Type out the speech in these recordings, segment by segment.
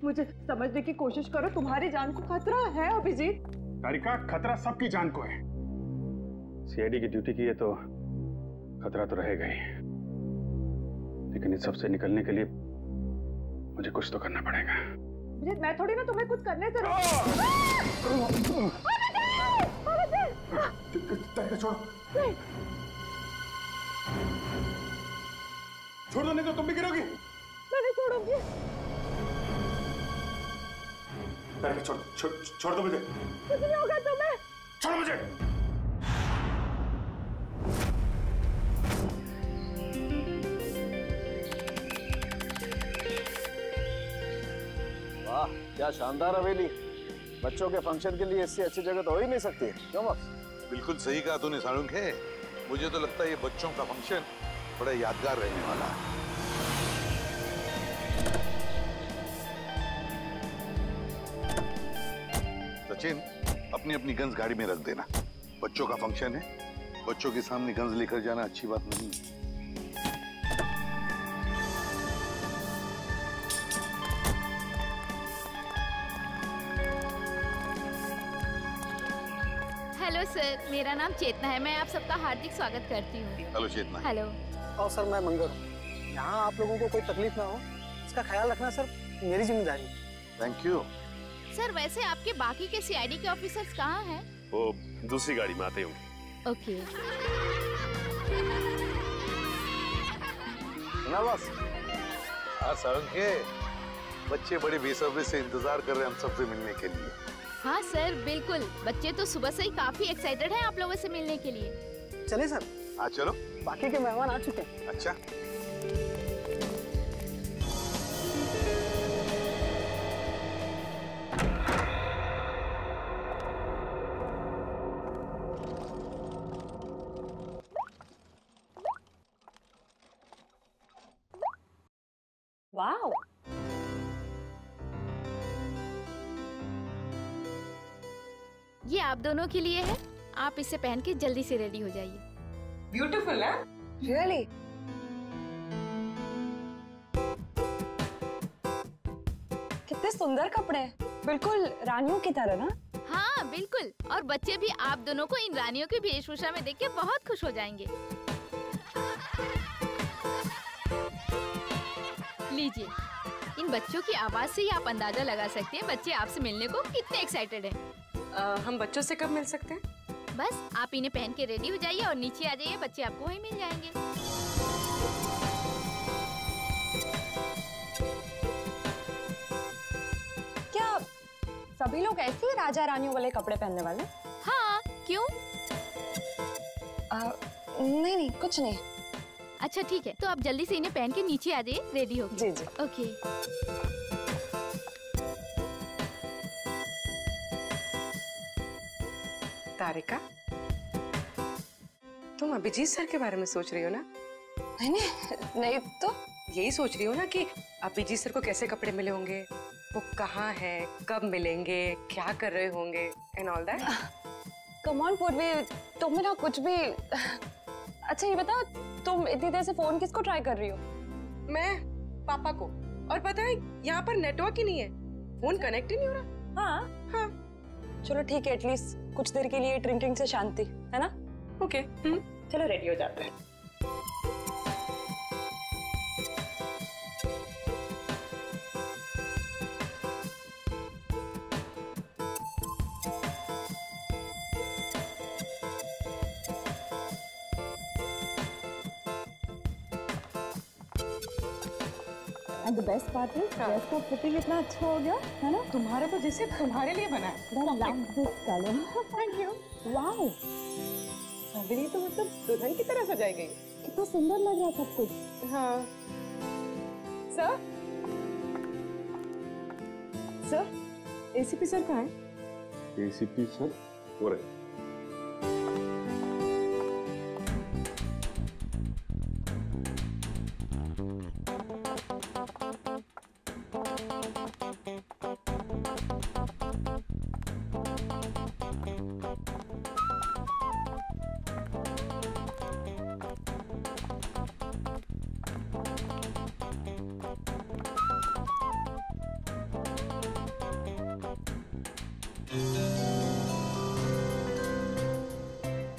मुझे समझने की कोशिश करो, तुम्हारी जान को खतरा है अभिजीत। तारिका, खतरा सबकी जान को है। सीआईडी की ड्यूटी की है तो खतरा तो रहेगा ही, लेकिन इस सबसे निकलने के लिए मुझे कुछ तो करना पड़ेगा। अभिजीत, मैं थोड़ी ना तुम्हें कुछ करने से छोड़ो, छोड़ दो, नहीं तो तुम भी गिरोगी। मैं नहीं छोड़ूंगी। छोड़ दो मुझे। कुछ नहीं होगा तुम्हें। छोड़ो मुझे। वाह, क्या शानदार हवेली। बच्चों के फंक्शन के लिए इससे अच्छी जगह तो हो ही नहीं सकती, क्यों बॉस? बिल्कुल सही कहा तूने साळुंख है। मुझे तो लगता है ये बच्चों का फंक्शन बड़ा यादगार रहने वाला है। सचिन, अपनी अपनी गन्स गाड़ी में रख देना। बच्चों का फंक्शन है, बच्चों के सामने गन्स लेकर जाना अच्छी बात नहीं है। हेलो सर, मेरा नाम चेतना है। मैं आप सबका हार्दिक स्वागत करती हूँ। हेलो चेतना। हेलो। और सर, मैं मंगल हूँ। यहाँ आप लोगों को कोई तकलीफ ना हो, इसका ख्याल रखना सर मेरी जिम्मेदारी है। Thank you. सर, वैसे आपके बाकी के सीआईडी के ऑफिसर्स कहाँ हैं? वो दूसरी गाड़ी में आते होंगे। ओके। ना बस। हाँ साळुंख है, बच्चे बड़े बेसब्री से इंतजार कर रहे हैं हम सबसे मिलने के लिए। हाँ सर, बिल्कुल। बच्चे तो सुबह से ही काफी एक्साइटेड हैं आप लोगों से मिलने के लिए। चले सर। हाँ चलो। बाकी के मेहमान आ चुके हैं। अच्छा। वाओ, ये आप दोनों के लिए है। आप इसे पहन के जल्दी से रेडी हो जाइए। ब्यूटीफुल है। रियली? कितने सुंदर कपड़े हैं, बिल्कुल रानियों की तरह ना। हाँ बिल्कुल, और बच्चे भी आप दोनों को इन रानियों की वेशभूषा में देख के बहुत खुश हो जाएंगे। लीजिए, इन बच्चों की आवाज से ही आप अंदाजा लगा सकते हैं बच्चे आपसे मिलने को कितने एक्साइटेड हैं। हम बच्चों से कब मिल सकते हैं? बस आप इन्हें पहन के रेडी हो जाइए और नीचे आ जाइए, बच्चे आपको वहीं मिल जाएंगे। क्या सभी लोग ऐसे ही राजा रानियों वाले कपड़े पहनने वाले? हाँ, क्यों? नहीं नहीं, कुछ नहीं। अच्छा ठीक है, तो आप जल्दी से इन्हें पहन के नीचे आ जाइए, रेडी हो। जी जी। ओके। तारिका, तुम अभिजीत सर के बारे में सोच रही हो ना? नहीं तो यही सोच रही हो ना कि अभिजीत सर को कैसे कपड़े मिले होंगे, वो कहाँ है, कब मिलेंगे, क्या कर रहे होंगे and all that. Come on पूर्वी, तुम ना कुछ भी। अच्छा ये बताओ, तुम इतनी देर से फोन किसको ट्राई कर रही हो? मैं पापा को। और पता है यहाँ पर नेटवर्क ही नहीं है, फोन कनेक्ट ही नहीं हो रहा। हाँ हाँ चलो ठीक है, एटलीस्ट कुछ देर के लिए ड्रिंकिंग से शांति, है ना? ओके। चलो रेडी हो जाते हैं। And the best part is, dress का फिटिंग इतना अच्छा हो गया, है ना? तुम्हारे तो जैसे तुम्हारे लिए बना है। I love this color. Thank you. Wow, अभी तो मतलब दुल्हन की तरह सजाई गई। कितना सुंदर लग रहा है सब कुछ। हाँ। सर, सर, एसीपी सर कहाँ है? एसीपी सर हो रहे।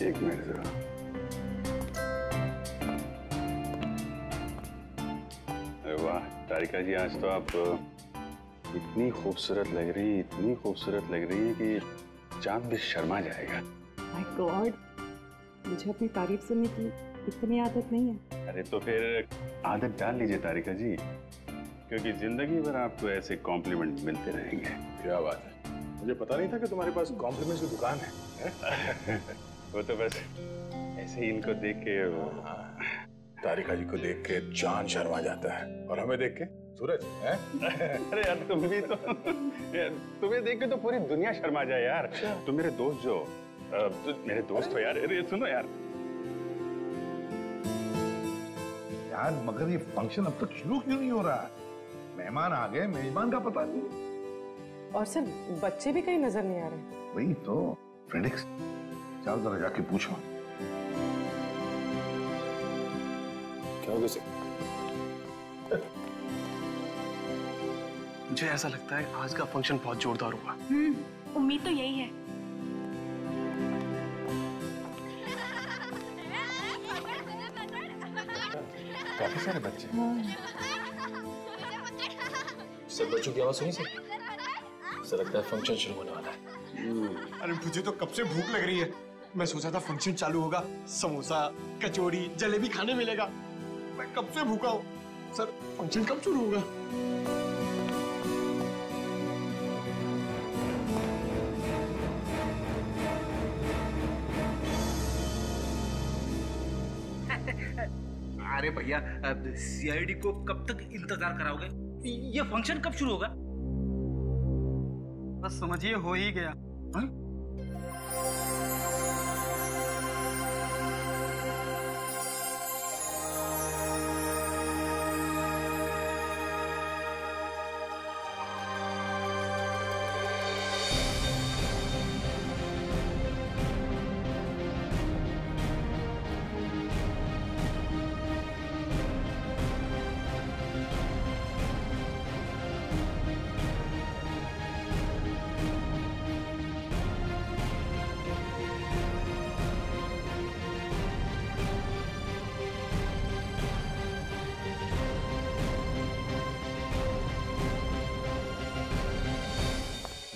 एक मिनट जरा। अरे वाह तारिका जी, आज तो आप इतनी खूबसूरत लग रही है, इतनी खूबसूरत लग रही है कि चांद भी शर्मा जाएगा। माय गॉड, मुझे अपनी तारीफ सुनने की इतनी आदत नहीं है। अरे तो फिर आदत डाल लीजिए तारिका जी, क्योंकि जिंदगी भर आपको ऐसे कॉम्प्लीमेंट मिलते रहेंगे। क्या बात है, मुझे पता नहीं था कि तुम्हारे पास कॉम्प्लीमेंट्स की दुकान है। वो तो बस ऐसे ही इनको देख के तारिका जी को देख के चांद शर्मा जाता है और हमें देख के सूरज है। अरे यार तुम भी तो तुम्हें देख के तो पूरी दुनिया शर्मा जाए यार। तुम मेरे दोस्त जो मेरे दोस्त हो यार। अरे सुनो यार मगर ये फंक्शन अब तक शुरू क्यों नहीं हो रहा? मेहमान आ गए, मेजबान का पता नहीं। और सर बच्चे भी कहीं नजर नहीं आ रहे। वही तो फ्रेडिक्स, चल जरा जाके पूछो। क्या हो गया? मुझे ऐसा लगता है आज का फंक्शन बहुत जोरदार होगा। उम्मीद तो यही है। काफी सारे बच्चे। सब बच्चों की आवाज सुनी सर? ऐसा लगता है फंक्शन शुरू होने वाला है। अरे मुझे तो कब से भूख लग रही है। मैं सोचा था फंक्शन चालू होगा, समोसा कचौड़ी जलेबी खाने मिलेगा। मैं कब से भूखा हूँ। सर फंक्शन कब शुरू होगा? अरे भैया, सीआईडी को कब तक इंतजार कराओगे? ये फंक्शन कब शुरू होगा? बस समझिए हो ही गया। हा?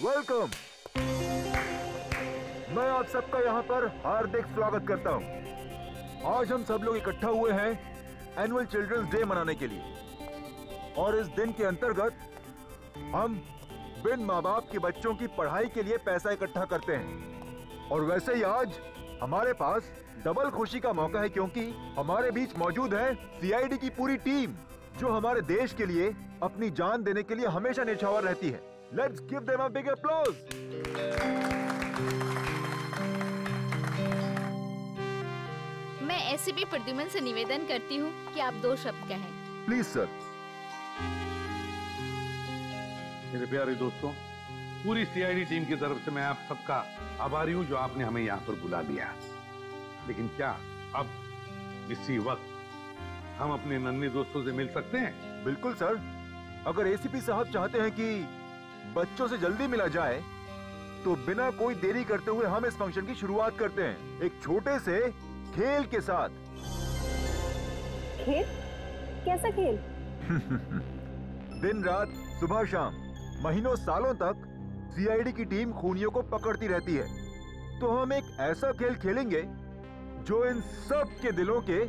वेलकम। मैं आप सबका यहाँ पर हार्दिक स्वागत करता हूँ। आज हम सब लोग इकट्ठा हुए हैं एनुअल चिल्ड्रंस डे मनाने के लिए, और इस दिन के अंतर्गत हम बिन माँ बाप के बच्चों की पढ़ाई के लिए पैसा इकट्ठा करते हैं। और वैसे ही आज हमारे पास डबल खुशी का मौका है, क्योंकि हमारे बीच मौजूद है सीआईडी की पूरी टीम, जो हमारे देश के लिए अपनी जान देने के लिए हमेशा न्यौछावर रहती है। Let's give them a big applause. मैं एसीपी प्रद्युमन से निवेदन करती हूँ कि आप 2 शब्द कहें। Please sir. मेरे प्यारे दोस्तों, पूरी सीआईडी टीम की तरफ से मैं आप सबका आभारी हूँ जो आपने हमें यहाँ पर बुला लिया। लेकिन क्या अब इसी वक्त हम अपने नन्हे दोस्तों से मिल सकते हैं? बिल्कुल सर। अगर एसीपी साहब चाहते हैं कि बच्चों से जल्दी मिला जाए, तो बिना कोई देरी करते हुए हम इस फंक्शन की शुरुआत करते हैं एक छोटे से खेल के साथ। खेल? कैसा खेल? दिन रात सुबह शाम महीनों सालों तक सीआईडी की टीम खूनियों को पकड़ती रहती है, तो हम एक ऐसा खेल खेलेंगे जो इन सब के दिलों के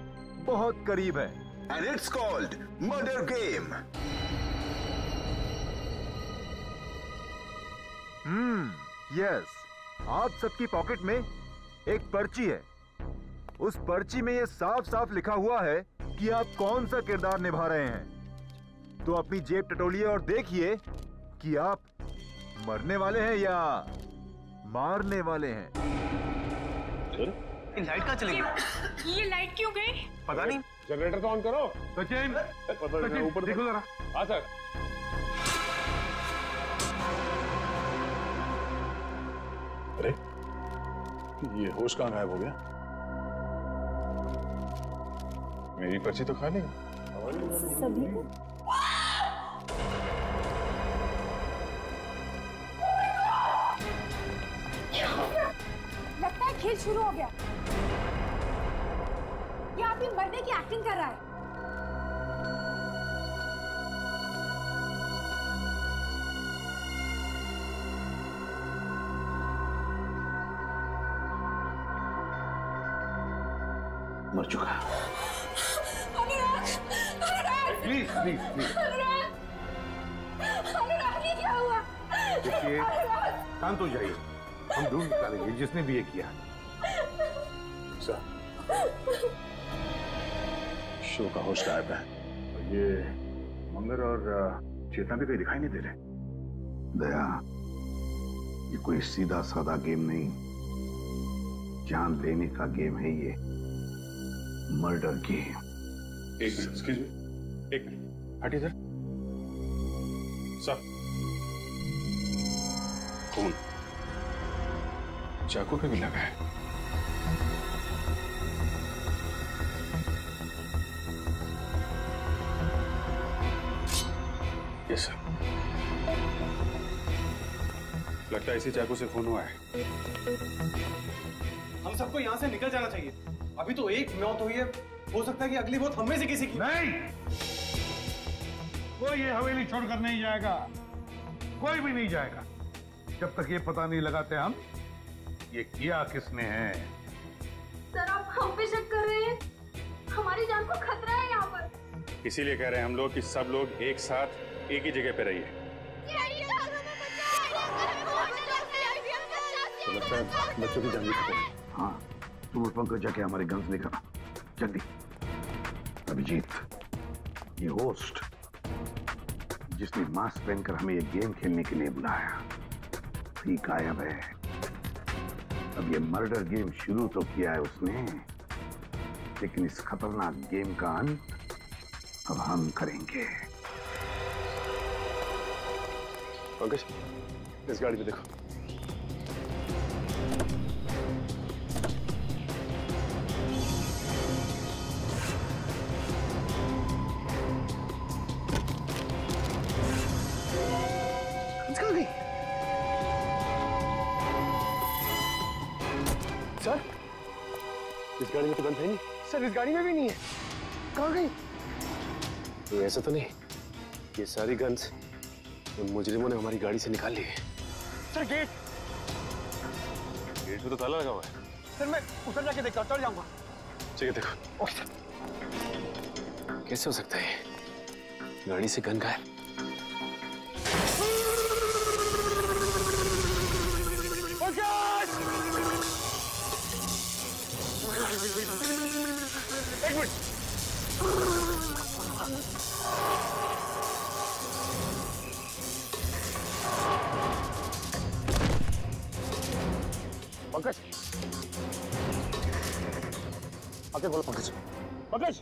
बहुत करीब है। And it's called Murder Game. Yes. आप सबकी पॉकेट में एक पर्ची है। उस पर्ची में ये साफ साफ लिखा हुआ है कि आप कौन सा किरदार निभा रहे हैं। तो अपनी जेब टटोलिए और देखिए कि आप मरने वाले हैं या मारने वाले हैं। इन लाइट कहाँ चली गई? ये लाइट क्यों गई? पता नहीं। जनरेटर तो ऑन करो। सचिन, ऊपर देखो जरा। हाँ सर। अरे ये होश कहाँ गायब हो गया? मेरी पर्ची तो खा लेगा सभी को। लगता है खेल शुरू हो गया। ये आदमी मरने की एक्टिंग कर रहा है। मर चुका। Please please please. क्या हुआ? देखिए, शांत हो जाइए, हम ढूंढ निकालेंगे जिसने भी ये किया। सर, शो का होश गायब है। ये मंगर और चेतना भी कहीं दिखाई नहीं दे रहे। दया, ये कोई सीधा साधा गेम नहीं, जान लेने का गेम है ये, मर्डर गेम। एक मिनट, एक्सक्यूज मी, एक मिनट, हटिए सर। सर, खून चाकू पे भी लगा है। यस सर, लगता है इसी चाकू से खून हुआ है। हम सबको यहाँ से निकल जाना चाहिए। अभी तो एक मौत हुई है, हो सकता है कि अगली मौत हमें से किसी की। नहीं, कोई ये हवेली छोड़कर नहीं जाएगा, कोई भी नहीं जाएगा जब तक ये पता नहीं लगाते हम ये किया किसने है। सर, आप हम पे शक कर रहे हैं? हमारी जान को खतरा है यहाँ पर। इसीलिए कह रहे हैं हम लोग कि सब लोग एक साथ एक ही जगह पे रहिए। तो लगता है बच्चों की जान भी खतरे में। हाँ, तुम पंकज जाके हमारे गन्स लेकर आओ जल्दी। अभिजीत, ये होस्ट जिसने मास्क पहनकर हमें ये गेम खेलने के लिए बुलाया, ही गायब है। अब ये मर्डर गेम शुरू तो किया है उसने, लेकिन इस खतरनाक गेम का अंत अब हम करेंगे। पंकज, इस गाड़ी में देखो। सर, इस गाड़ी में तो गन है नहीं। सर, इस गाड़ी में भी नहीं है। कहाँ गई? तो ऐसा तो नहीं ये सारी गन्स मुजरिमों ने हमारी गाड़ी से निकाल ली है। सर, गेट में तो ताला लगा हुआ है। सर, मैं उधर जाके देखता हूँ, चल जाऊंगा। ठीक है, देखो। Okay sir. कैसे हो सकता है गाड़ी से गन गायब? एक मिनट। पंकज, आगे बोलो। पंकज, पंकज।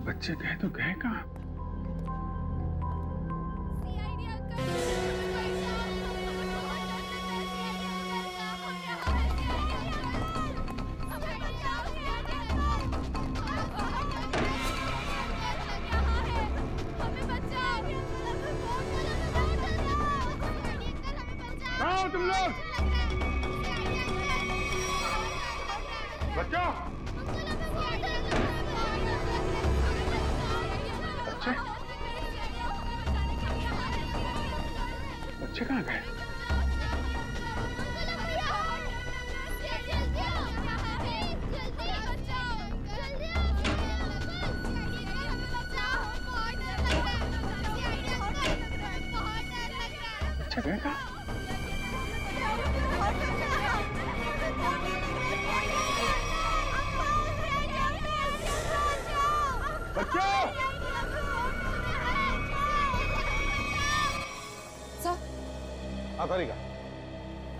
बच्चे गए तो गए कहाँ? आओ तुम लोग, बच्चों। बच्चे कहाँ गए? बच्चे गए कहाँ? बच्चों! सर,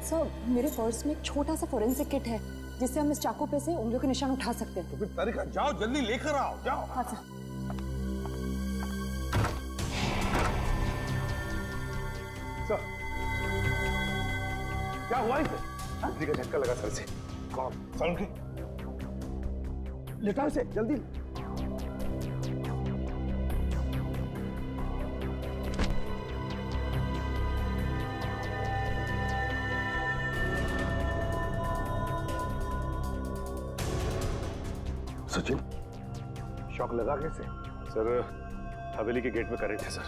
सर, मेरे पर्स में एक छोटा सा फोरेंसिक किट है जिससे हम इस चाकू पे से उंगलियों के निशान उठा सकते हैं। तो फिर तारिका, जाओ जल्दी लेकर आओ, जाओ। हाँ सर। सर, क्या हुआ इसे? बिजली का झटका लगा सर से। कौन? सर उनके लेटाओ इसे जल्दी। सचिन, शॉक लगा कैसे? सर हवेली के गेट में करंट है सर,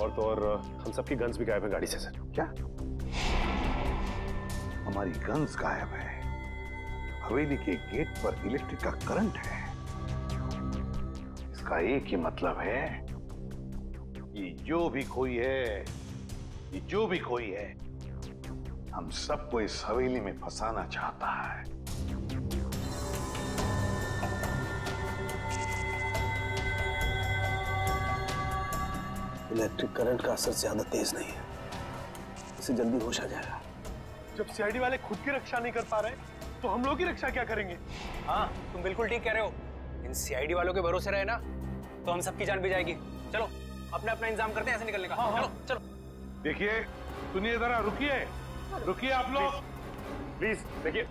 और तो और हम सबकी गन्स भी गायब है गाड़ी से सर। क्या? हमारी गन्स गायब है? हवेली के गेट पर इलेक्ट्रिक का करंट है? इसका एक ही मतलब है कि जो भी कोई है, हम सबको इस हवेली में फंसाना चाहता है। इलेक्ट्रिक करंट का असर ज्यादा तेज नहीं है, इसे जल्दी होश आ जाएगा। जब सीआईडी वाले खुद की रक्षा नहीं कर पा रहे तो हम लोग की रक्षा क्या करेंगे? हाँ, तुम बिल्कुल ठीक कह रहे हो। इन सीआईडी वालों के भरोसे रहे ना तो हम सबकी जान भी जाएगी। चलो अपना अपना इंतजाम करते हैं ऐसे निकलने का। चलो चलो। देखिए, सुनिए जरा, रुकिए आप लोग प्लीज। देखिए,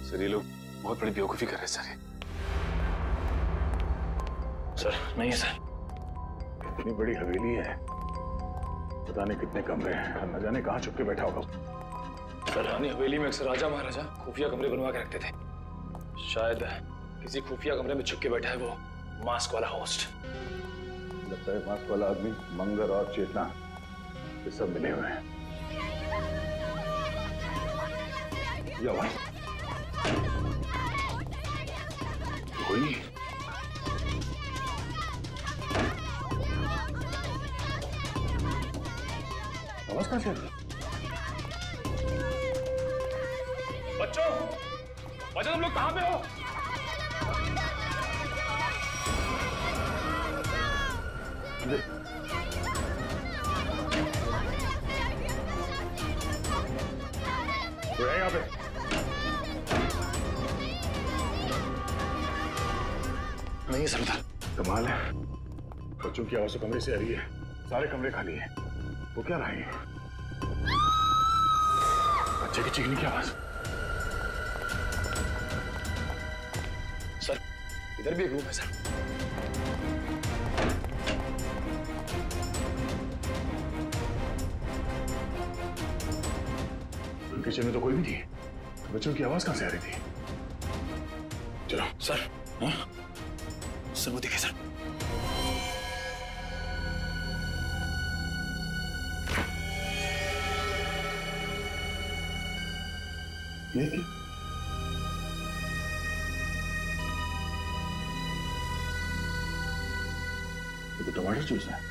सर ये लोग बहुत बड़ी बेवकूफी कर रहे हैं सर। सर नहीं सर, इतनी बड़ी हवेली है, पता नहीं कितने कमरे हैं, न जाने कहाँ छुप के बैठा होगा। सर रानी हवेली में अक्सर राजा महाराजा खुफिया कमरे बनवा के रखते थे। शायद किसी खुफिया कमरे में छुप के बैठा है वो मास्क वाला होस्ट। लगता है मास्क वाला आदमी मंगर और चेतना ये सब मिले हुए हैं। कोई नहीं। आवाज कहां से आ रही है? बच्चों तुम लोग कहां पे हो? कोई है यहाँ पे? नहीं सरदार। कमाल है, बच्चों की आवाज तो कमरे से आ रही है, सारे कमरे खाली हैं। वो क्या रहा है? बच्चे की चीखने की आवाज। सर इधर भी एक रूम है सर। किचन में तो कोई भी नहीं, बच्चों की आवाज कहां से आ रही थी? चलो सर। हाँ सर वो दिखे सर। ये क्या? ये तो टमाटर जूस है।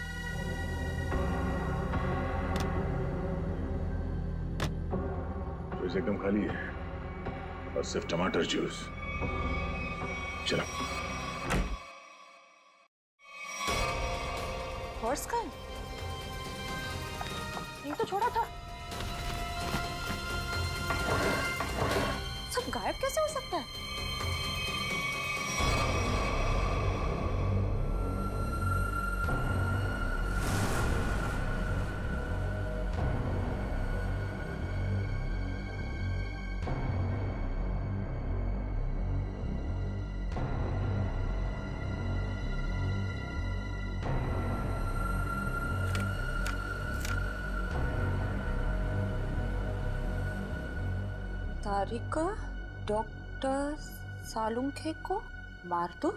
एकदम खाली है और सिर्फ टमाटर जूस। चलो। पर्स का ये तो छोड़ा था, सब गायब कैसे हो सकता है? तारिका डॉक्टर सालुंखे को मार दो,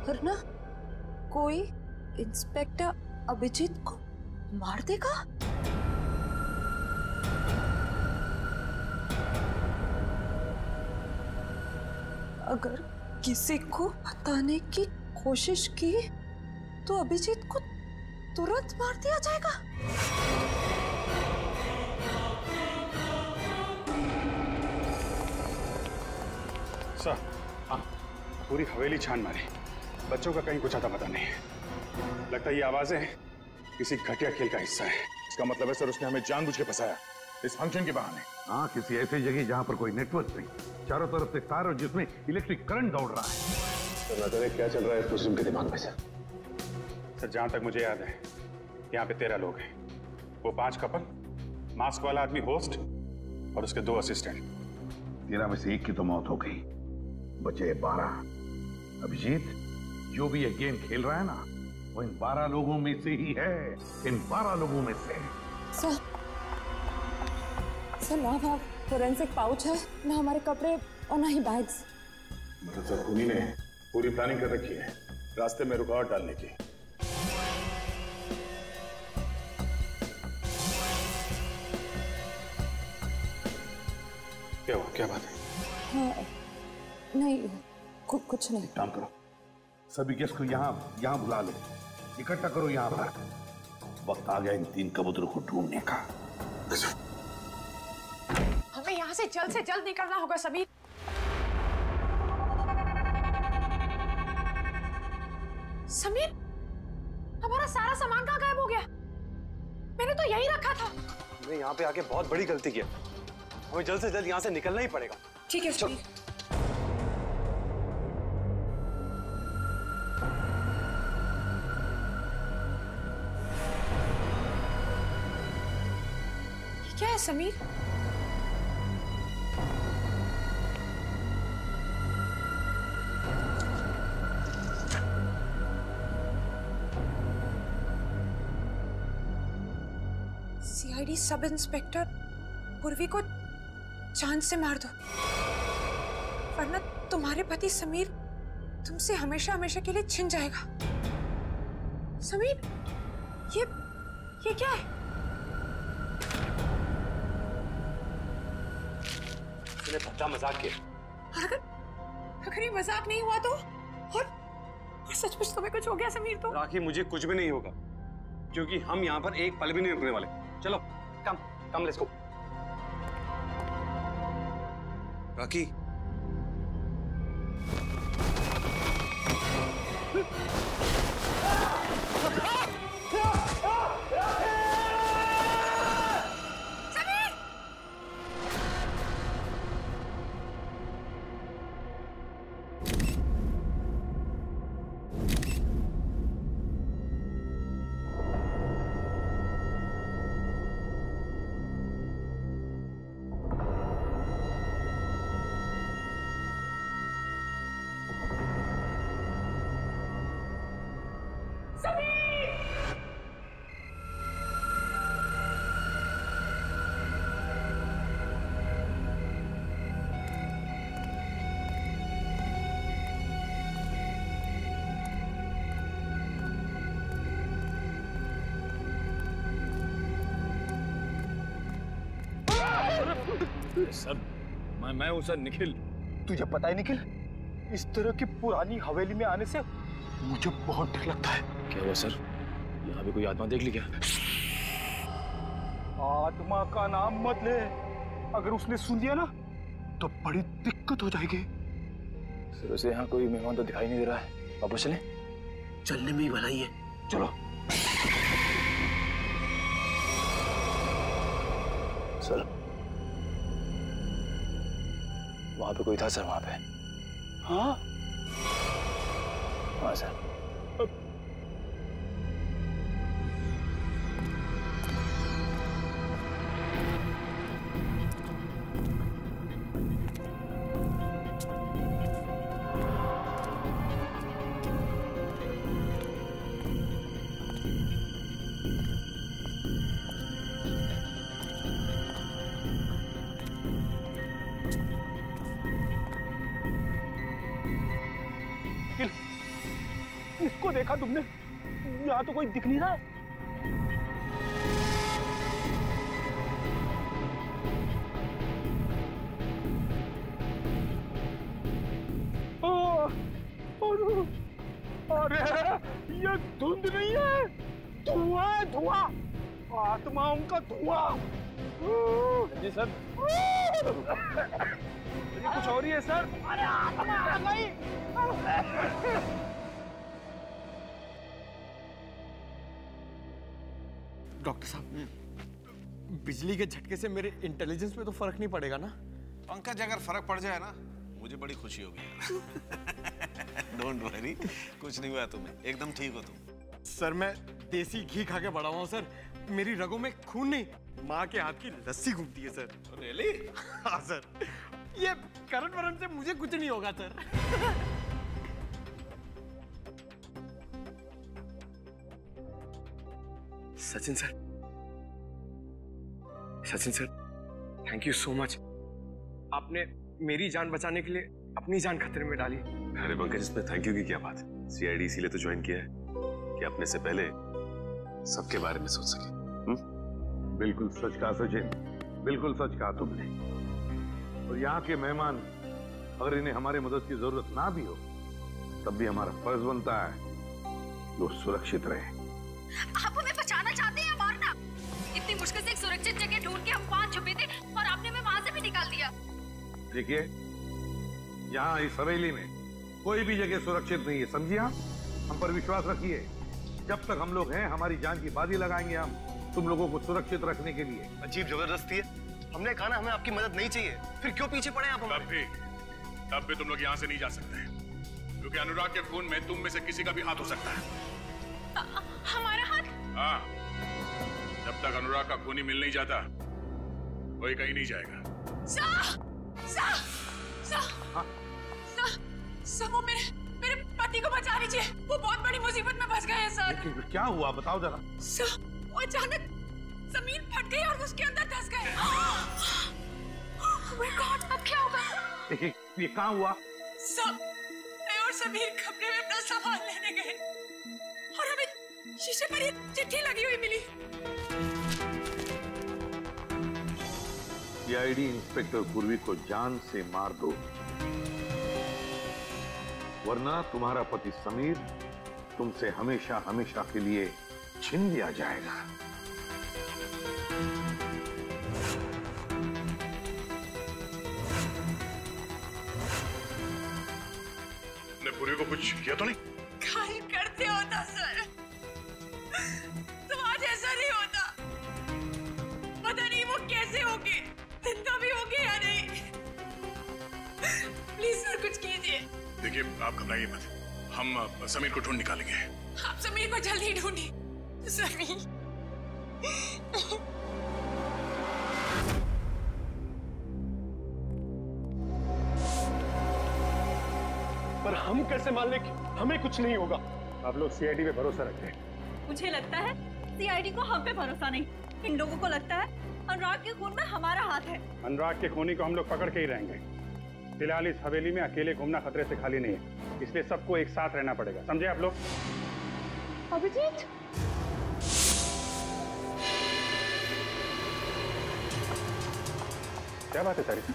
वरना कोई इंस्पेक्टर अभिजीत को मार देगा। अगर किसी को बताने की कोशिश की तो अभिजीत को तुरंत मार दिया जाएगा। सर, हाँ, पूरी हवेली छान मारी, बच्चों का कहीं कुछ आता पता नहीं। लगता है ये आवाजें किसी घटिया खेल का हिस्सा है। इसका मतलब है सर उसने हमें जानबूझ के फंसाया इस फंक्शन के बहाने। हाँ, किसी ऐसी जगह जहां पर कोई नेटवर्क नहीं, चारों तरफ से तार और जिसमें इलेक्ट्रिक करंट दौड़ रहा है। तो न जाने क्या चल रहा है कुसुम के दिमाग में सर। सर जहां तक मुझे याद है यहाँ पे 13 लोग हैं। वो 5 कपल, मास्क वाला आदमी होस्ट और उसके 2 असिस्टेंट। 13 में से 1 की तो मौत हो गई, बचे 12। अभिजीत, जो भी ये गेम खेल रहा है ना, वो इन 12 लोगों में से ही है, इन 12 लोगों में से। सर ना वहाँ फोरेंसिक पाउच है, ना हमारे कपड़े और ना ही बैग्स। मतलब सर खूनी ने पूरी प्लानिंग कर रखी है रास्ते में रुकावट डालने की। क्या हुआ, क्या बात है? हाँ, नहीं कुछ नहीं। काम करो, सभी गेस्ट को यहाँ बुला लो, इकट्ठा करो यहाँ पर। वक्त आ गया इन 3 कबूतरों को ढूंढने का। हमें यहाँ से जल्द निकलना होगा समीर। समीर, हमारा सारा सामान कहाँ गायब हो गया? मैंने तो यही रखा था। हमने यहाँ पे आके बहुत बड़ी गलती की है, हमें जल्द से जल्द यहाँ से निकलना ही पड़ेगा। ठीक है समीर। क्या है समीर? सीआईडी सब इंस्पेक्टर पूर्वी को जान से मार दो, वरना तुम्हारे पति समीर तुमसे हमेशा हमेशा के लिए छिन जाएगा। समीर, ये क्या है? मैंने भद्दा मजाक किया। अगर ये मजाक नहीं हुआ तो और सचमुच तुम्हें कुछ हो गया समीर तो? राखी, मुझे कुछ भी नहीं होगा, क्योंकि हम यहाँ पर एक पल भी नहीं रुकने वाले। चलो come let's go. Rakhi, sir मैं हूं सर, निखिल। तुझे पता है निखिल, इस तरह की पुरानी हवेली में आने से मुझे बहुत डर लगता है। क्या हुआ सर, यहाँ भी कोई आत्मा देख ली क्या? आत्मा का नाम मत ले, अगर उसने सुन लिया ना तो बड़ी दिक्कत हो जाएगी। सर वैसे यहाँ कोई मेहमान तो दिखाई नहीं दे रहा है, वापस चलें? चलने में ही भलाई है, चलो। सर वहां पे कोई था सर, वहां पे। हाँ सर। इसको देखा तुमने? यहाँ तो कोई दिख नहीं रहा है। अरे ये धुंध नहीं है, धुआं है, धुआं, आत्माओं का धुआं। जी सर, ये कुछ और ही है सर। अरे आत्मा आ गई। डॉक्टर साहब, बिजली के झटके से मेरे इंटेलिजेंस में तो फर्क नहीं पड़ेगा ना? पंकज, अगर फर्क पड़ जाए ना मुझे बड़ी खुशी होगी। डोंट वरी, कुछ नहीं हुआ तुम्हें, एकदम ठीक हो तुम। सर मैं देसी घी खा के बड़ा हुआ हूँ सर, मेरी रगों में खून नहीं, माँ के हाथ की लस्सी घूमती है सर। रियली? हाँ सर, ये करंट वरंट से मुझे कुछ नहीं होगा sir. Sachin sir, thank you so much. आपने मेरी जान बचाने के लिए अपनी जान खतरे में डाली। अरे पंकज, इसमें थैंक यू की क्या बात है? सीआईडी इसीलिए तो ज्वाइन किया है कि अपने से पहले सबके बारे में सोच सके। बिल्कुल सच कहा सचिन, बिल्कुल सच कहा तुमने। और यहाँ के मेहमान अगर इन्हें हमारी मदद की जरूरत ना भी हो तब भी हमारा फर्ज बनता है वो सुरक्षित रहे। आप हमें बचाना चाहते हैं या मारना? इतनी मुश्किल से एक सुरक्षित जगह ढूंढ के हम वहां छुपे थे और आपने हमें वहां से भी निकाल दिया। देखिए, यहाँ इस हवेली में कोई भी जगह सुरक्षित नहीं है, समझिए? हम पर विश्वास रखिए, जब तक हम लोग हैं हमारी जान की बाजी लगाएंगे हम तुम लोगों को सुरक्षित रखने के लिए। अजीब जबरदस्ती है, हमने कहा ना हमें आपकी मदद नहीं चाहिए, फिर क्यों पीछे पड़े आप हमारे? तब भी तुम लोग यहाँ से नहीं जा सकते क्योंकि अनुराग के खून में तुम में से किसी का भी हाथ हो सकता है। हमारा हाथ? हाँ, जब तक अनुराग का खून ही मिल नहीं जाता कोई कहीं नहीं जाएगा। वो मेरे पति को बचा लीजिए, वो बहुत बड़ी मुसीबत में फंस गए हैं सर। क्या हुआ बताओ जरा। वो अचानक जमीन फट गई और उसके अंदर धंस गए। Oh my God, अब क्या होगा? ये कहाँ हुआ? मैं और समीर कमरे में अपना सामान लेने गए और हमें शीशे पर ये चिट्ठी लगी हुई मिली। सीआईडी इंस्पेक्टर पूर्वी को जान से मार दो वरना तुम्हारा पति समीर तुमसे हमेशा हमेशा के लिए छीन लिया जाएगा। पूर्वी को कुछ किया तो नहीं? घायल करते होता सर, तो आज ऐसा नहीं होता। पता नहीं वो कैसे होंगे, जिंदा भी होंगे या नहीं। प्लीज सर कुछ कीजिए। देखिए आप घबराइए मत, हम समीर को ढूंढ निकालेंगे। आप समीर को जल्दी ढूंढिए। समीर पर हम कैसे मान लें कि हमें कुछ नहीं होगा? आप लोग सीआईडी पे भरोसा रखते हैं? मुझे लगता है सीआईडी को हम पे भरोसा नहीं, इन लोगों को लगता है अनुराग के खून में हमारा हाथ है। अनुराग के खूनी को हम लोग पकड़ के ही रहेंगे। फिलहाल इस हवेली में अकेले घूमना खतरे से खाली नहीं है, इसलिए सबको एक साथ रहना पड़ेगा, समझे आप लोग? अभिजीत, क्या बात है तारीफ?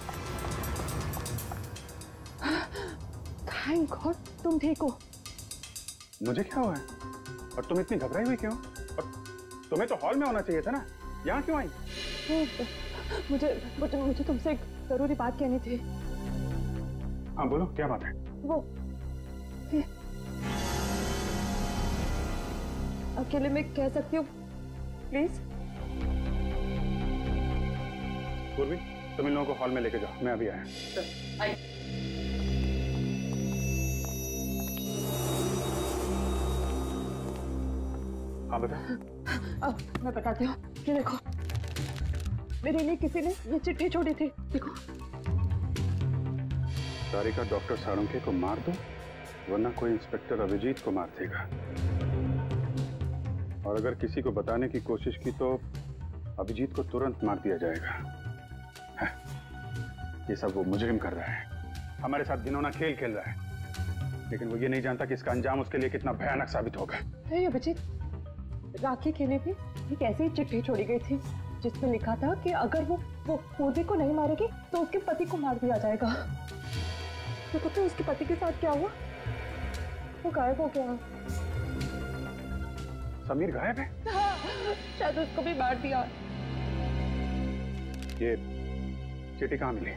थैंक गॉड तुम ठीक हो। मुझे क्या हुआ है? और तुम इतनी घबराई हुई क्यों? और तुम्हें तो हॉल में होना चाहिए था ना, यहाँ क्यों आई? मुझे तुमसे एक जरूरी बात कहनी थी। हाँ बोलो, क्या बात है? वो अकेले में कह सकती हूँ प्लीज? पूर्वी तुम इन लोगों को हॉल में लेके जाओ, मैं अभी आया। हाँ बता। अब मैं बताती हूँ, ये देखो मेरे लिए किसी ने ये चिट्ठी छोड़ी थी, देखो। सारिका डॉक्टर साळुंखे को मार दो वरना कोई इंस्पेक्टर अभिजीत को मार देगा, और अगर किसी को बताने की कोशिश की तो अभिजीत को तुरंत मार दिया जाएगा। ये सब वो मुजरिम कर रहा है, हमारे साथ घिनौना खेल खेल रहा है, लेकिन वो ये नहीं जानता कि इसका अंजाम उसके लिए कितना भयानक साबित होगा। अभिजीत, राखी के लिए भी एक ऐसी चिट्ठी छोड़ी गई थी जिसमें लिखा था कि अगर वो पूर्वी को नहीं मारेगी तो उसके पति को मार दिया जाएगा। तो पता है उसके पति के साथ क्या हुआ? वो गायब हो गया। समीर गायब है? हाँ, शायद उसको भी मार दिया। ये चिट्ठी कहाँ मिली?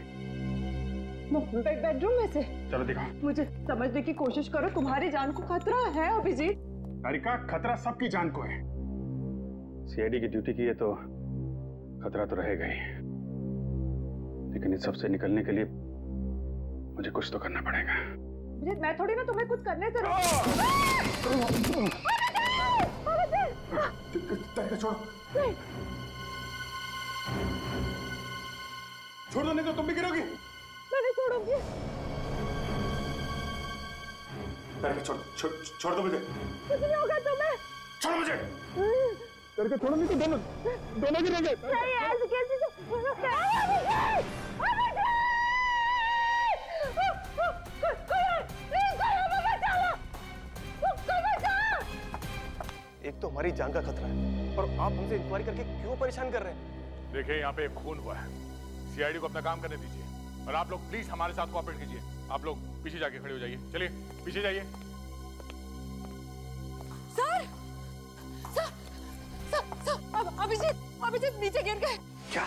बेडरूम में से। चलो दिखाओ। मुझे समझने की कोशिश करो, तुम्हारी जान को खतरा है अभिजीत। सारिका, खतरा सबकी जान को है। सीआईडी की ड्यूटी की है तो खतरा तो रहेगा ही, लेकिन इस सबसे निकलने के लिए मुझे कुछ तो करना पड़ेगा। अभिजीत, मैं थोड़ी ना तुम्हें कुछ करने से छोड़ दो, नहीं तो तुम भी गिरोगी। मैं नहीं छोड़ूंगी। छोड़ दो मुझे। कुछ नहीं होगा तुम्हें। छोड़ो मुझे। करके छोड़ो, नहीं तो दोनों गिरेंगे। नहीं, ऐसे कैसे एक तो हमारी जान का खतरा है और आप हमसे इंक्वायरी करके क्यों परेशान कर रहे हैं? देखिए, यहाँ पे एक खून हुआ है, सीआईडी को अपना काम करने दीजिए और आप लोग प्लीज हमारे साथ कोऑपरेट कीजिए। आप लोग पीछे जाके खड़े हो जाइए। चलिए पीछे जाइए। Sir, sir, sir, sir, Abhijit नीचे गिर गए। क्या?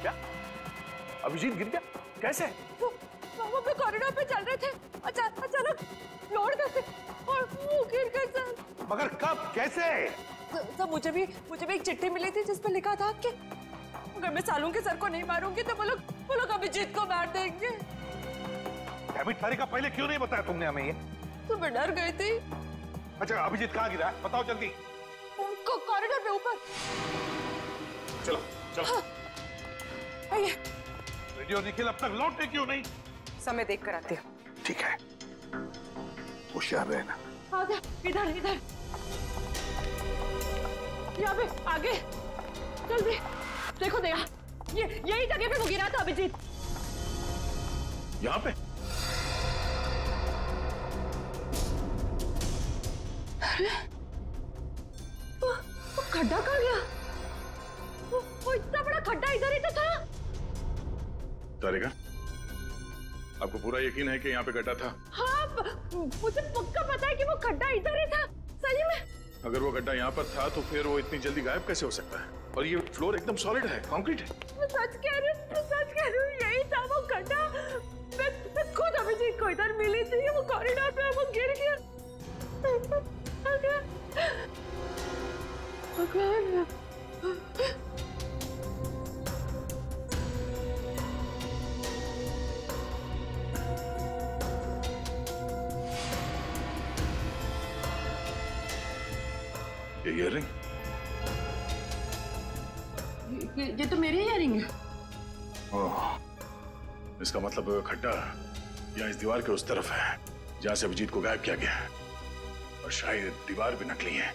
क्या? अभिजीत गिर गया? कैसे? वो भी कॉरिडोर पे चल रहे थे, अचानक लोड करते और वो गिर गए सर। मगर कब, कैसे? सर, मुझे भी एक चिट्ठी मिली थी जिस पर लिखा था कि अगर मैं सालू के सर को नहीं मारूंगी तो वो लोग अभिजीत को मार देंगे। तारिका, पहले क्यों नहीं बताया तुमने हमें ये? तो मैं डर गई थी। अच्छा, अभिजीत कहाँ गिरा है? बताओ जल्दी। कॉरिडोर पे ऊपर। चलो चलो। आइए। रेडियो निखिल अब तक लौटे क्यों नहीं? समय देख कर आती हूँ। ठीक है, होशियार रहना। आगे, इधर यहाँ पे आगे जल्दी देखो दया, यही जगह पे वो गिरा था अभिजीत। यहाँ पे? अरे वो खड्डा कहाँ गया? वो इतना बड़ा खड्डा इधर ही तो था। तारिका, आपको पूरा यकीन है कि यहाँ पे गड्ढा था? हाँ, मुझे पक्का पता है कि वो खड्डा इधर ही था, सही में। अगर वो गड्ढा यहाँ पर था तो फिर वो इतनी जल्दी गायब कैसे हो सकता है? और ये फ्लोर एकदम सॉलिड है, कंक्रीट है। मैं सच कह रही हूँ, यही था वो गड्ढा। मैं खुद अभिजीत को इधर मिली थी, वो कॉरिडोर पे वो गिर गया। ये ईयररिंग? ये तो मेरी ईयररिंग है। ओह, इसका मतलब खड्डा या इस दीवार के उस तरफ है जहां से अभिजीत को गायब किया गया है, और शायद दीवार भी नकली है।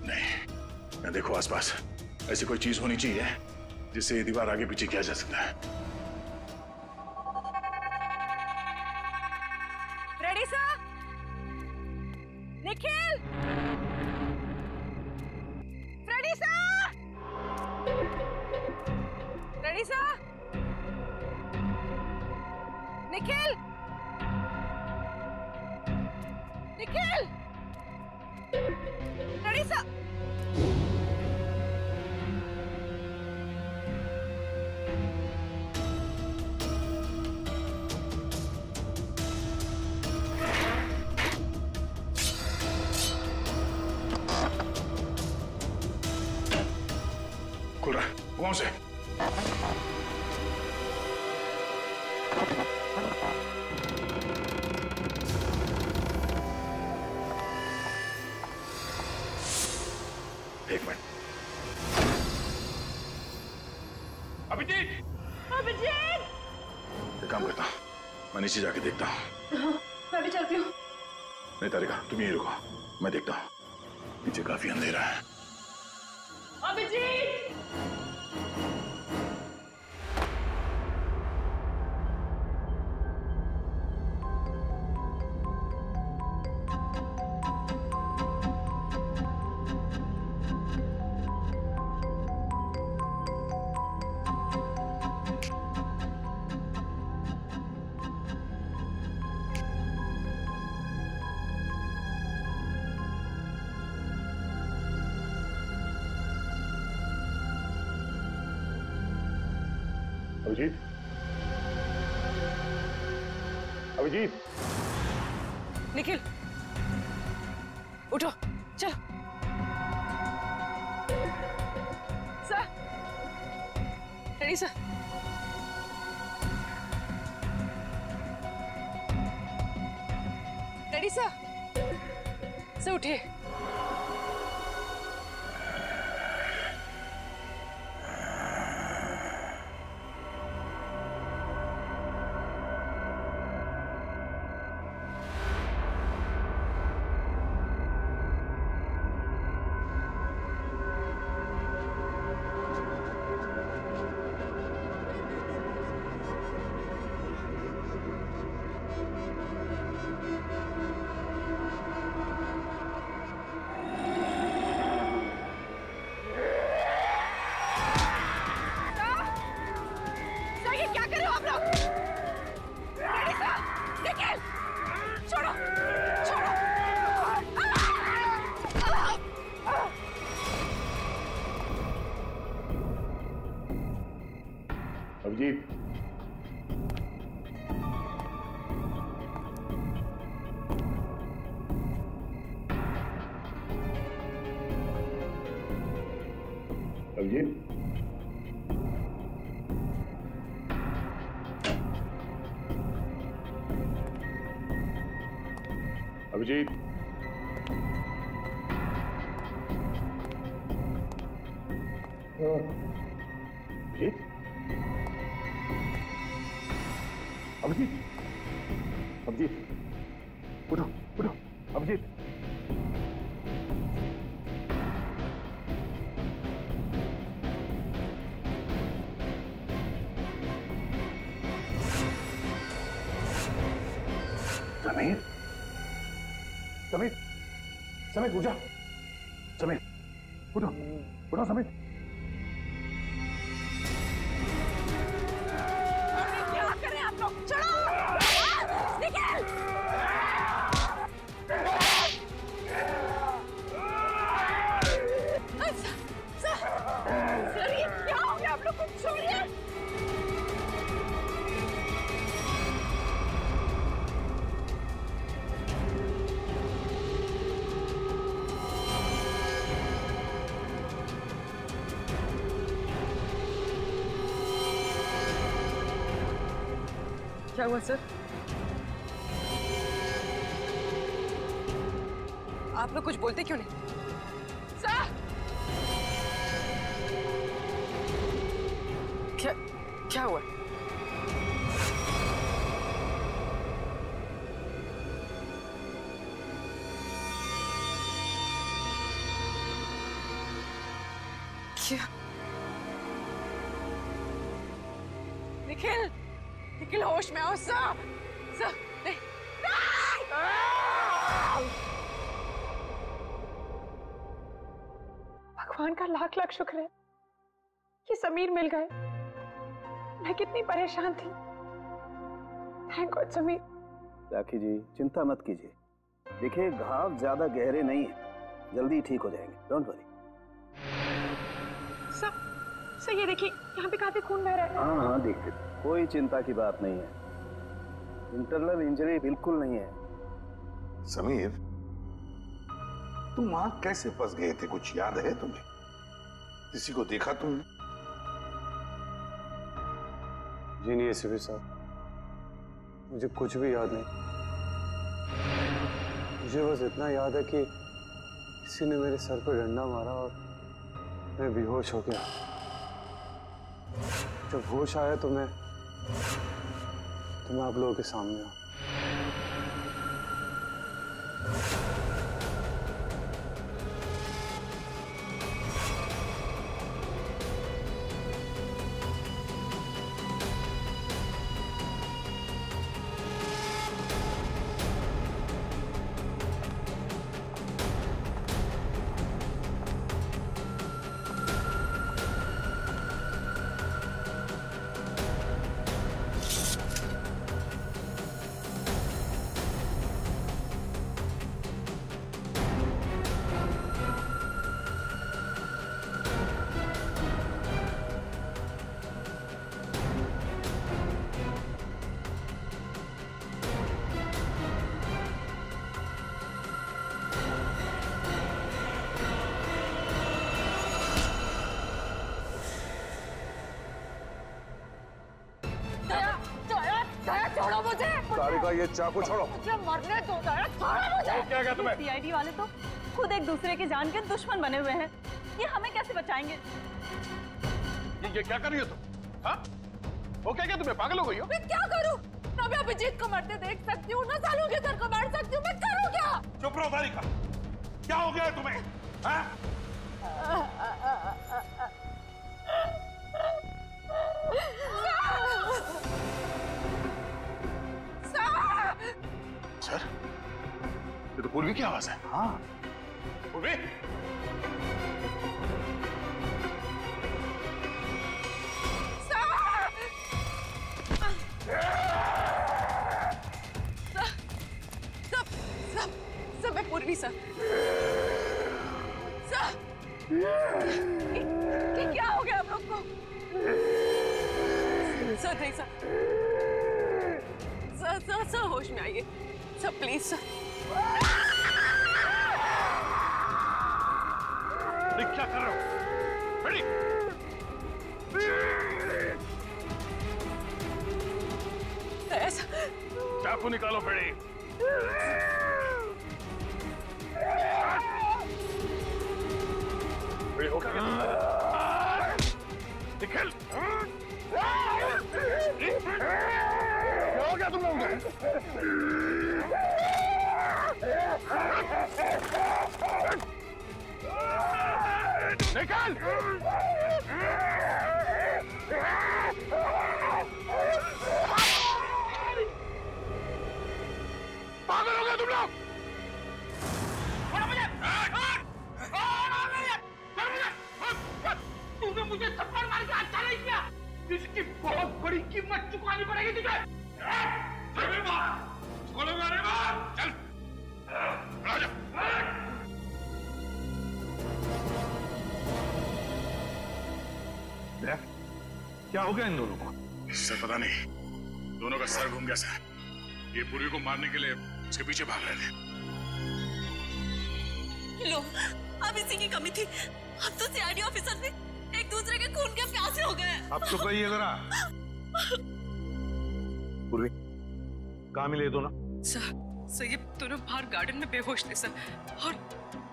नहीं, मैं देखो आसपास ऐसी कोई चीज होनी चाहिए जिससे ये दीवार आगे पीछे किया जा सकता है। Ready sir? Nikhil, ready sir? Ready sir? Nikhil, Nikhil, ready sir? खुल रहा है, कौन से? एक मिनट। अभिजीत! अभिजीत! एक काम करता हूं, मैं नीचे जाके देखता हूँ। मैं भी चलती हूँ। नहीं तारिका, तुम यहीं रुको, मैं देखता हूँ। नीचे काफी अंधेरा है। अभिजीत! अभिजीत, अभिजीत! निखिल, उठो चलो। Sir ready sir. Ready sir. Sir उठिए। अभिजीत, अभिजीत, अभिजीत, अभिजीत, अभिजीत, अभिजीत, उठो उठो, अभिजीत। समीर, समीर, समीर उठ जा। समीर उठो, उठो समीर। क्या कर रहे हैं आप लोग? चलो निकल। सर ये क्या हो गया? आप लोग कुछ छोड़िए। क्या हुआ सर? आप लोग कुछ बोलते क्यों नहीं? सर! क्या हुआ? क्या? निखिल! निखिल होश में आओ सर। सर नहीं। भगवान का लाख लाख शुक्र है कि समीर मिल गए। मैं कितनी परेशान थी। Thank God Sameer. राखी जी चिंता मत कीजिए। देखिए घाव ज्यादा गहरे नहीं है, जल्दी ठीक हो जाएंगे, डोंट वरी। सर ये देखिए यहाँ पे काफी खून बह रहा है। हाँ हाँ देखते, कोई चिंता की बात नहीं है। इंटरनल इंजरी बिल्कुल नहीं है। समीर, तुम वहां कैसे फंस गए थे? कुछ याद है तुम्हें? किसी को देखा तुमने? जी नहीं एसीपी साहब, मुझे कुछ भी याद नहीं। मुझे बस इतना याद है कि किसी ने मेरे सर पर डंडा मारा और मैं बेहोश हो गया। जब होश आया तो मैं आप लोगों के सामने हूं। छोड़ो मुझे। सारिका ये चाकू छोड़ो। मुझे मरने दो, छोड़ो मुझे। क्या क्या तुम्हें? सीआईडी वाले तो खुद एक दूसरे के जान के दुश्मन बने हुए हैं, ये हमें कैसे बचाएंगे? ये क्या कर रही हो तुम? हाँ? वो क्या तुम्हें पागल हो गई हो? मैं क्या करूं? ना मैं अभिजीत को मरते देख सकती हूँ, ना सालों के सर को मार सकती हूँ, मैं करूँ क्या? चुप रहो सारिका, क्या हो गया है तुम्हें? हाँ? सर, ये तो पूर्वी की आवाज है। हाँ, पूर्वी। सब मैं पूर्वी सर। ये क्या हो गया आप लोग को? सर नहीं सर होश में आइए सर, प्लीज सर। क्या कर रहे हो? रेडी? चाकू निकालो बेड़ी। बेड़ी हो गया? निकल। क्या हो गया तुम लोगों को? निकल! पागल हो गए तुम लोग? तूने मुझे थप्पड़ मार के अच्छा नहीं किया, इसकी बहुत बड़ी कीमत चुकानी पड़ेगी तुझे। चल क्या हो गया इन दोनों को? सर पता नहीं, दोनों का सर घूम गया सर। ये पूर्वी को मारने के लिए उसके पीछे भाग रहे थे। लो, अब इसी की कमी थी। अब तो सीआईडी ऑफिसर भी एक दूसरे के खून के प्यासे हो गए। अब तो कहिए जरा। पूर्वी, कहाँ मिले ये दोनों? सर ये दोनों बाहर गार्डन में बेहोश थे सर, और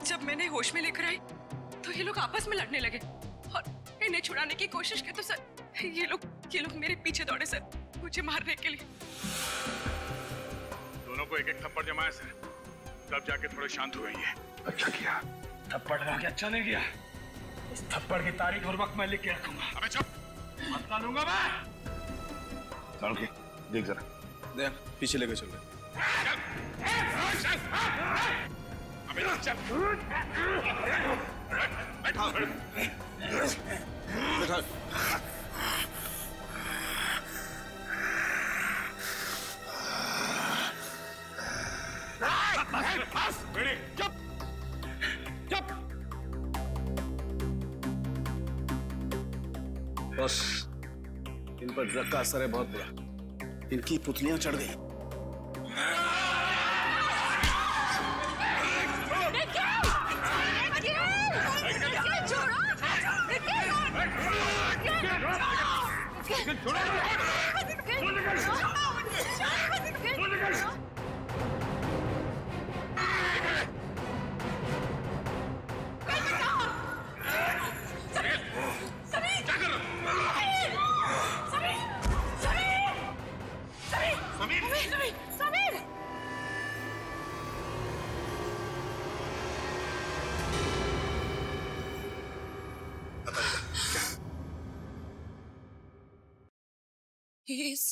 जब मैंने होश में लेकर आई तो ये लोग आपस में लड़ने लगे और इन्हें छुड़ाने की कोशिश की तो सर ये लोग मेरे पीछे दौड़े सर, मुझे मारने के लिए। दोनों को एक एक थप्पड़ जमाया सर, तब जाके थोड़े शांत हुए ये। अच्छा किया, थप्पड़ लगा के अच्छा नहीं किया। इस थप्पड़ की तारीख और वक्त मैं लिख के रखूंगा। अबे चुप, मत डालूंगा मैं। चल देख जरा, देख पीछे लेके चल रहे। बैठा बैठा। चुप चुप। बस इन पर ड्रग का असर है बहुत बुरा, इनकी पुतलियां चढ़ गई। He is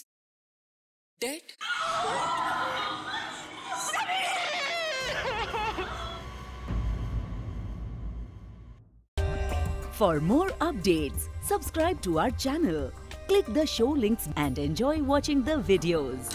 dead. For more updates, subscribe to our channel, click the show links and enjoy watching the videos.